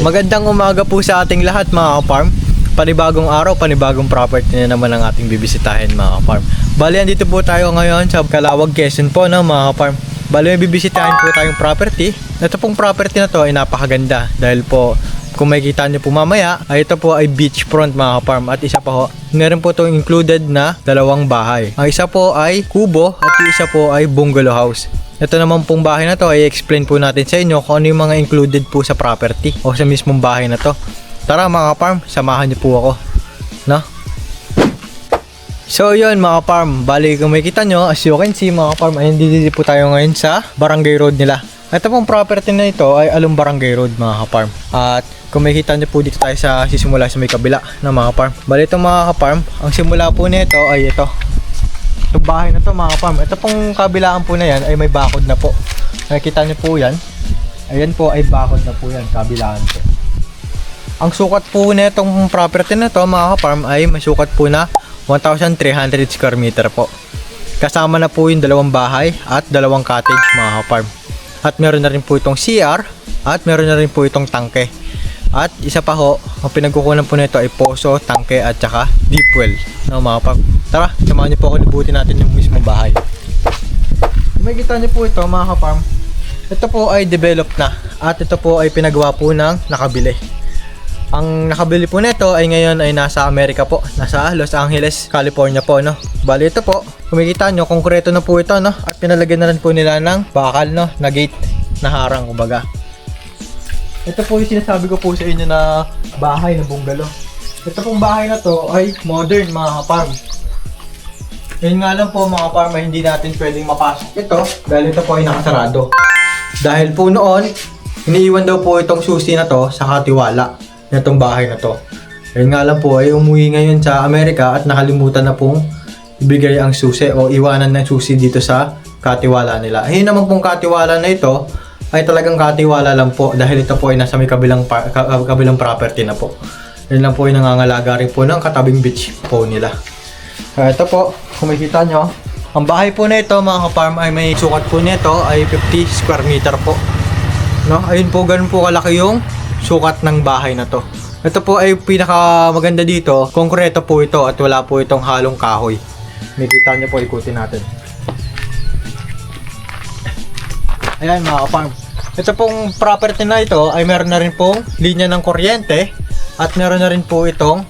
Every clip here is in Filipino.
Magandang umaga po sa ating lahat mga ka-farm. Panibagong araw, panibagong property na naman ang ating bibisitahin mga ka-farm. Bali, andito po tayo ngayon sa Calawag, Quezon po no, mga ka-farm. Bali, may bibisitahin po tayong property. Ito pong property na to ay napakaganda dahil po kung makikita nyo po mamaya, ay ito po ay beachfront mga ka-farm. At isa pa ho, meron po itong included na dalawang bahay. Ang isa po ay kubo at yung isa po ay bungalow house. Ito naman pong bahay na to ay explain po natin sa inyo kung ano yung mga included po sa property o sa mismong bahay na to. Tara mga farm, samahan niyo po ako, no? So yun mga farm, bali kung makikita nyo, as you can see mga farm, ay dito po tayo ngayon sa barangay road nila. Ito pong property na ito ay along barangay road mga farm. At kung makikita nyo po dito tayo sa sisimula sa may kabila na mga farm. Bali ito mga farm, ang simula po nito ay ito. Itong bahay na to mga farm, ito pong kabilaan po na yan ay may bakod na po. Nakikita nyo po yan. Ayan po ay bakod na po yan, kabilaan po. Ang sukat po na itong property na to mga farm ay may sukat po na 1,300 square meter po. Kasama na po yung dalawang bahay at dalawang cottage mga farm. At meron na rin po itong CR at meron na rin po itong tangke. At isa pa ho, ang pinagkukunan po nito ay poso, tangke at saka deep well. No, mga farm. Tara, samahan niyo po ako, libutin natin yung mismong bahay. Makikita niyo po ito mga ka-farm. Ito po ay developed na at ito po ay pinagawa po ng nakabili. Ang nakabili po nito ay ngayon ay nasa Amerika po, nasa Los Angeles, California po, no. Bali ito po, kumikita nyo, konkreto na po ito, no. At pinalagyan na rin po nila ng bakal, no, na gate, na harang, kumbaga. Ito po yung sinasabi ko po sa inyo na bahay na bungalow. Ito pong bahay na to ay modern mga ka-farm. Yun nga lang po mga ka-farm ay hindi natin pwedeng mapasok ito dahil ito po ay nakasarado. Dahil po noon, iniiwan daw po itong susi na to sa katiwala nitong bahay na to. Yun nga lang po ay umuwi ngayon sa Amerika at nakalimutan na pong ibigay ang susi o iwanan ng susi dito sa katiwala nila. Ayun naman pong katiwala na ito ay talagang katiwala lang po dahil ito po ay nasa may kabilang property na po. Yun lang po ay nangangalaga rin po ng katabing beach po nila. Ito po, kung makikita nyo, ang bahay po na ito mga ka-farm ay may sukat po nito ay 50 square meter po. No? Ayun po, ganun po kalaki yung sukat ng bahay na to. Ito po ay pinaka maganda dito, konkreto po ito at wala po itong halong kahoy. Makikita nyo po, ikutin natin. Ayan mga ka-farm. Ito pong property na ito ay meron na rin pong linya ng kuryente at meron na rin po itong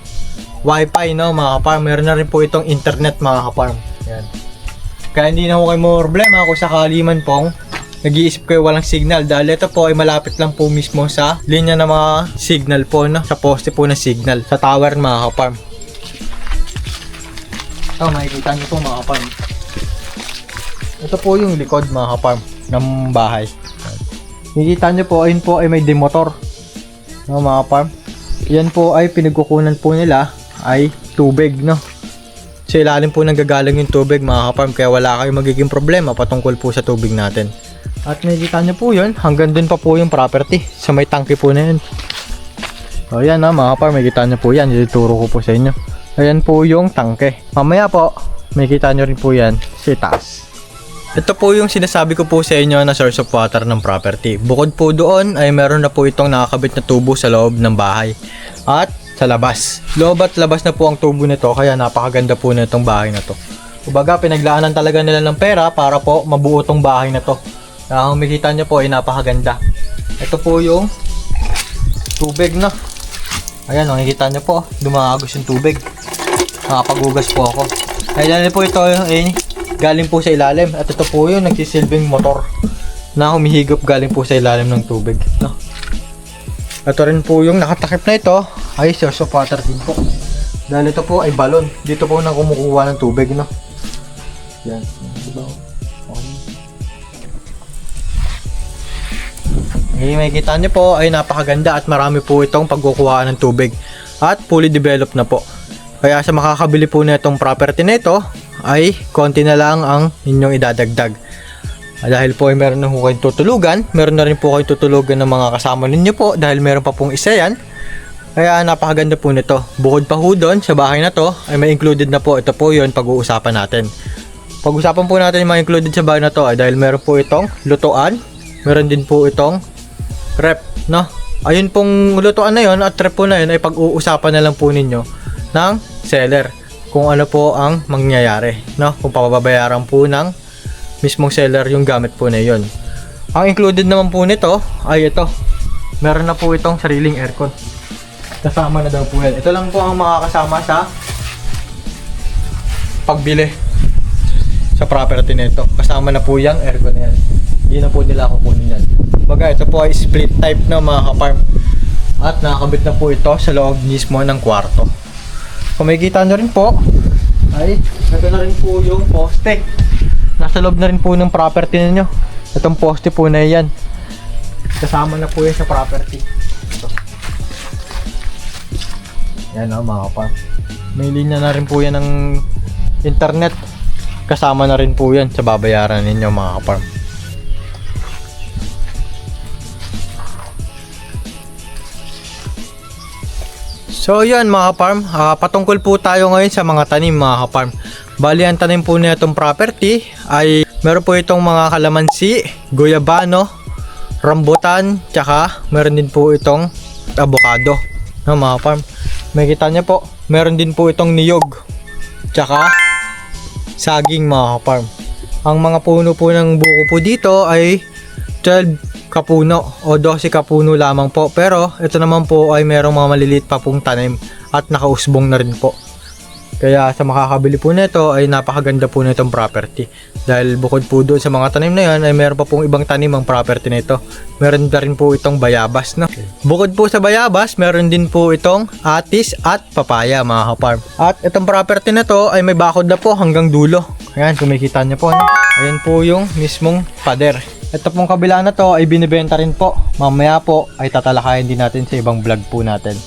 wifi, no mga ka-farm. Meron na rin po itong internet mga ka-farm. Ayan. Kaya hindi na ko kayo problema kung sakali man pong nag-iisip kayo walang signal dahil ito po ay malapit lang po mismo sa linya ng mga signal po, no? Sa poste po ng signal, sa tower mga ka-farm. Ito, makikita nyo po mga ka-farm. Ito po yung likod mga ka-farm ng bahay. Makikita nyo po, ayun po ay may demotor, no mga ka-farm. Yan po ay pinagkukunan po nila ay tubig, no? Sa ilalim po nanggagaling yung tubig mga ka-farm, kaya wala kayong magiging problema patungkol po sa tubig natin. At nakikita nyo po yun, hanggang dun pa po yung property sa may tangke po na yun. O yan na mga ka-farm, makikita nyo po yan, ituturo ko po sa inyo. Ayan po yung tangke. Mamaya po, makikita nyo rin po yan sa taas. Ito po yung sinasabi ko po sa inyo na source of water ng property. Bukod po doon ay meron na po itong nakakabit na tubo sa loob ng bahay at sa labas. Loob at labas na po ang tubo nito, kaya napakaganda po na itong bahay na to. Kumbaga pinaglaanan talaga nila ng pera para po mabuo itong bahay na to. Kung makikita nyo po ay napakaganda. Ito po yung tubig, no. Ayan, makikita nyo po, dumagos yung tubig. Nakapaghugas po ako. Ayan po ito galing po sa ilalim at ito po yung nagsisilbing motor na humihigop galing po sa ilalim ng tubig, no? Ito rin po yung nakatakip na ito ay source of water din po dahil ito po ay balon, dito po nang kumukuha ng tubig, no? Yan, diba? Okay, makikita nyo po ay napakaganda at marami po itong pagkukuha ng tubig at fully developed na po. Kaya sa makakabili po na itong property na ito ay konti na lang ang inyong idadagdag. Dahil po ay meron na po kayong tutulugan, meron na rin po kayong tutulugan ng mga kasama ninyo po dahil meron pa pong isa yan. Kaya napakaganda po nito. Bukod pa po doon sa bahay na to ay may included na po. Ito po yun pag-uusapan natin. Pag-usapan po natin yung mga included sa bahay na to ay dahil meron po itong lutuan, meron din po itong rep, no? ayun pong lutuan na yun at trip po na yun ay pag-uusapan na lang po ninyo ng seller kung ano po ang mangyayari, no? Kung papabayaran po ng mismong seller yung gamit po na yun. Ang included naman po nito ay ito. Meron na po itong sariling aircon. Kasama na daw po yan. Ito lang po ang makakasama sa pagbili sa property na ito. Kasama na po yung aircon na yan. Hindi na po nila kukunin yan. Baga, ito po ay split type na mga ka-farm. At nakakabit na po ito sa loob mismo ng kwarto. Kung makikita nyo rin po, ay ito na rin po yung poste. Nasa loob na rin po ng property ninyo. Itong poste po na yan. Kasama na po yan sa property. Ito. Yan o mga ka-farm. May linya na rin po yan ng internet. Kasama na rin po yan sa babayaran ninyo mga ka-farm. So yan mga ka-farm, patungkol po tayo ngayon sa mga tanim mga ka-farm. Bali ang tanim po na itong property ay meron po itong mga kalamansi, guyabano, rambutan, tsaka meron din po itong avocado, no mga ka-farm. Makikita niyo po, meron din po itong niyog, tsaka saging mga ka-farm. Ang mga puno po ng buko po dito ay 12 kapuno o 12 kapuno lamang po, pero ito naman po ay merong mga maliliit pa pong tanim at nakausbong na rin po. Kaya sa makakabili po nito ay napakaganda po nitong property, dahil bukod po doon sa mga tanim na yan ay meron pa pong ibang tanim ang property nito. Meron na rin po itong bayabas, no? Bukod po sa bayabas, meron din po itong atis at papaya mga ka-farm. At itong property na to ay may bakod na po hanggang dulo. Ayan, kung makikita nyo po, no? Ayan po yung mismong pader. Ito pong kabila na to ay binibenta rin po. Mamaya po ay tatalakayin din natin sa ibang vlog po natin.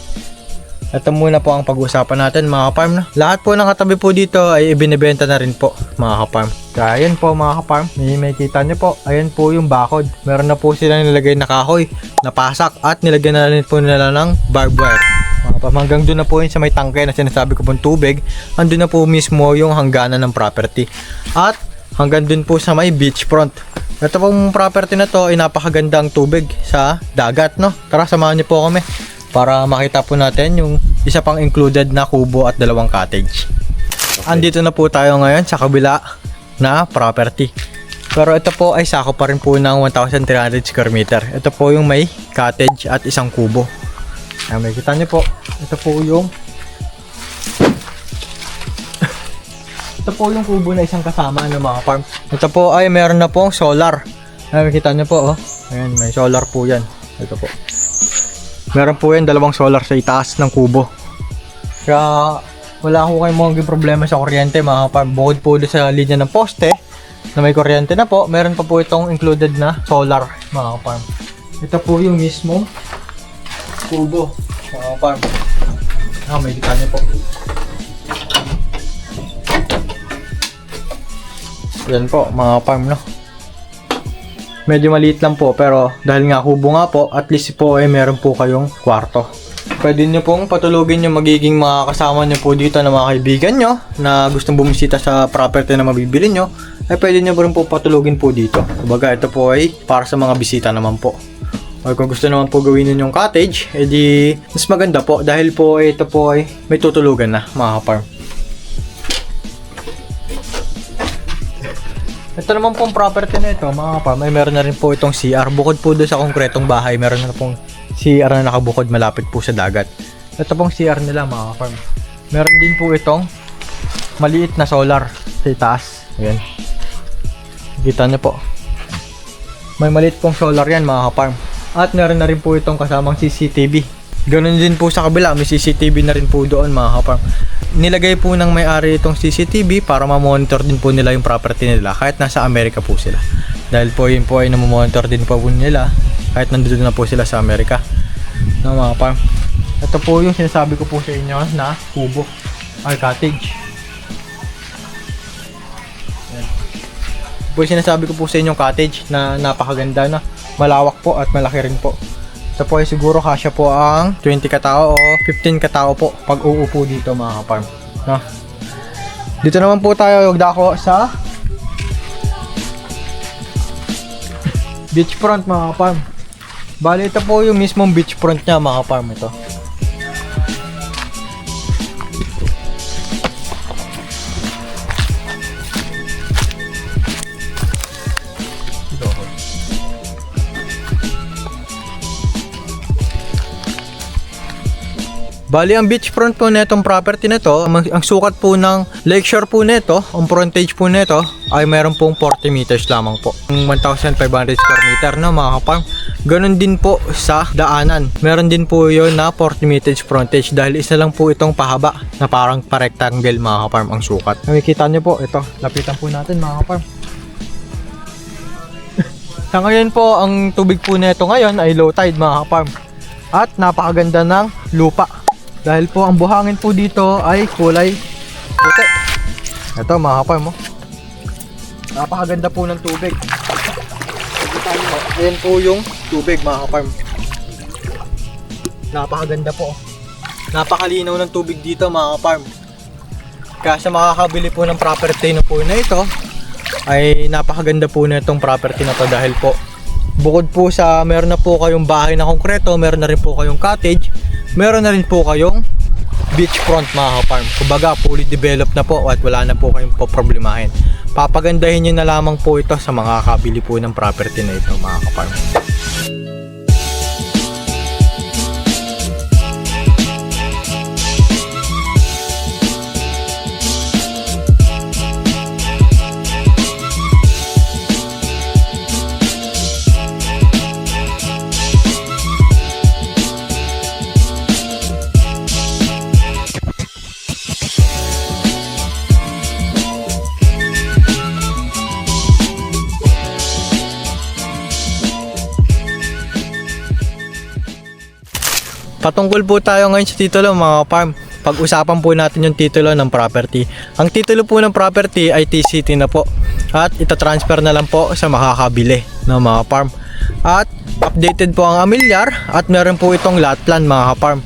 Ito muna po ang pag-usapan natin mga ka-farm, no? Lahat po ng katabi po dito ay ibinibenta na rin po mga ka-farm. Kaya ayan po mga ka-farm, may kita nyo po. Ayan po yung bakod. Meron na po sila nilagay na kahoy, na pasak, at nilagyan na rin po nila ng barbed wire. Mga ka-farm, hanggang doon na po yun sa may tangke na sinasabi ko pong tubig. Andun na po mismo yung hangganan ng property. At hanggang doon po sa may beachfront. Ito pong property na to ay napakagandang tubig sa dagat, no? Tara, samahan niyo po kami para makita po natin yung isa pang included na kubo at dalawang cottage. Okay. Andito na po tayo ngayon sa kabila na property. Pero ito po ay sakop pa rin po ng 1,300 square meter. Ito po yung may cottage at isang kubo. Ayan, makikita niyo po. Ito po yung kubo na isang kasama ng mga farm. Ito po ay meron na pong solar. Ayan, makikita nyo po, oh. Ayan, may solar po yan. Ito po. Meron po yan dalawang solar sa itaas ng kubo. Kaya wala ko kayong mga problema sa kuryente mga farm. Bukod po doon sa linya ng poste na may kuryente na po, meron pa po itong included na solar mga farm. Ito po yung mismong kubo mga farm. May kita nyo po. Yan po mga farm, no? Medyo maliit lang po, pero dahil nga kubo nga po, at least po ay meron po kayong kwarto. Pwede nyo pong patulugin yung magiging mga kasama nyo po dito na mga kaibigan nyo na gustong bumisita sa property na mabibili nyo, ay pwede nyo rin po patulugin po dito. Kumbaga ito po ay para sa mga bisita naman po. O kung gusto naman po gawin yung cottage, edi mas maganda po dahil po ito po ay may tutulugan na mga farm. Ito naman pong property na ito mga farm, ay meron na rin po itong CR. Bukod po doon sa konkretong bahay, meron na pong CR na nakabukod malapit po sa dagat. Ito pong CR nila mga farm. Meron din po itong maliit na solar sa itaas. Ayan. Kita nyo po. May maliit pong solar yan mga farm. At meron na rin po itong kasamang CCTV. Ganun din po sa kabila, may CCTV na rin po doon mga farm. Nilagay po ng may-ari itong CCTV para ma-monitor din po nila yung property nila kahit nasa Amerika po sila. Dahil po yun po ay namomonitor din po nila kahit nandito na po sila sa Amerika. No, mga farm. Ito po yung sinasabi ko po sa inyo na kubo or cottage. Yan. Po yung sinasabi ko po sa inyong cottage na napakaganda na, malawak po at malaki rin po. Ito po ay siguro kasya po ang 20 katao o 15 katao po pag uupo dito mga farm. No? Dito naman po tayo dako sa beachfront mga farm. Bali, ito po yung mismong beachfront niya mga farm ito. Bali, ang beachfront po na itong property na to, ang sukat po ng lakeshore po na ito, ang frontage po na ito, ay meron pong 40 meters lamang po. 1,500 square meter na mga kaparm. Ganon din po sa daanan. Meron din po yun na 40 meters frontage dahil isa lang po itong pahaba na parang pa-rectangle mga kaparm ang sukat. Nakikita nyo po, ito, lapitan po natin mga kaparm. Sa ngayon po, ang tubig po na ito ngayon ay low tide mga kaparm. At napakaganda ng lupa. Dahil po ang buhangin po dito ay kulay puti. Ito mga kaparm, napakaganda po ng tubig. Ayan po yung tubig mga kaparm. Napakaganda po. Napakalinaw ng tubig dito mga kaparm. Kaya sa makakabili po ng property na po na ito, ay napakaganda po na itong property na to dahil po bukod po sa meron na po kayong bahay na konkreto, meron na rin po kayong cottage, meron na rin po kayong beachfront mga kaparm. Kumbaga fully developed na po at wala na po kayong poproblemahin. Papagandahin nyo na lamang po ito sa mga kakabili po ng property na ito mga kaparm. Patungkol po tayo ngayon sa titulo mga farm. Pag-usapan po natin yung titulo ng property. Ang titulo po ng property ay TCT na po. At itatransfer na lang po sa makakabili ng mga farm. At updated po ang amilyar at meron po itong lot plan mga farm.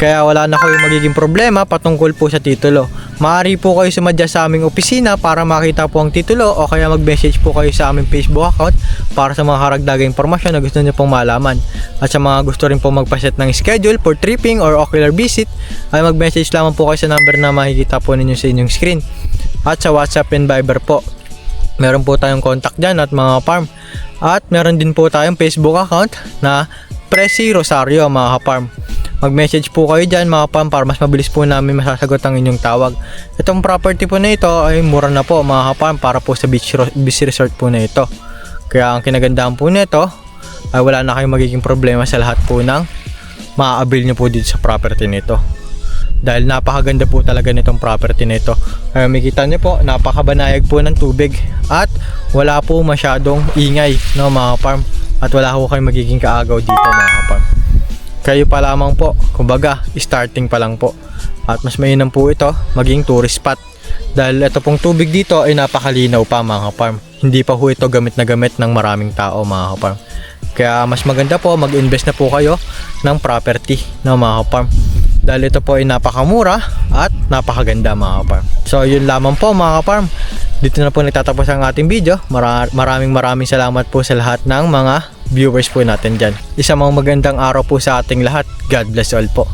Kaya wala na kayong magiging problema patungkol po sa titulo. Maaari po kayo sumadya sa aming opisina para makita po ang titulo o kaya mag-message po kayo sa aming Facebook account para sa mga karagdagang impormasyon na gusto niyo pong malaman. At sa mga gusto rin po magpaset ng schedule for tripping or ocular visit ay mag-message lamang po kayo sa number na makikita po ninyo sa inyong screen. At sa WhatsApp and Viber po. Meron po tayong contact dyan at mga farm. At meron din po tayong Facebook account na Presi Rosario mga farm. Mag-message po kayo dyan mga farm para mas mabilis po namin masasagot ang inyong tawag. Itong property po na ito ay mura na po mga farm para po sa beach resort po na ito. Kaya ang kinagandahan po nito ay wala na kayong magiging problema sa lahat po ng maa-avail nyo po dito sa property nito. Dahil napakaganda po talaga nitong property nito. Kaya makikita nyo po, napakabanayag po ng tubig at wala po masyadong ingay no mga farm. At wala po kayong magiging kaagaw dito mga farm. Kayo pa lamang po, kumbaga starting pa lang po. At mas mainam po ito maging tourist spot. Dahil ito pong tubig dito ay napakalinaw pa mga farm. Hindi pa po ito gamit na gamit ng maraming tao mga farm. Kaya mas maganda po mag-invest na po kayo ng property ng mga farm. Dahil ito po ay napakamura at napakaganda mga farm. So yun lamang po mga farm. Dito na po nagtatapos ang ating video. Maraming salamat po sa lahat ng mga viewers po natin dyan. Isang magandang araw po sa ating lahat. God bless all po.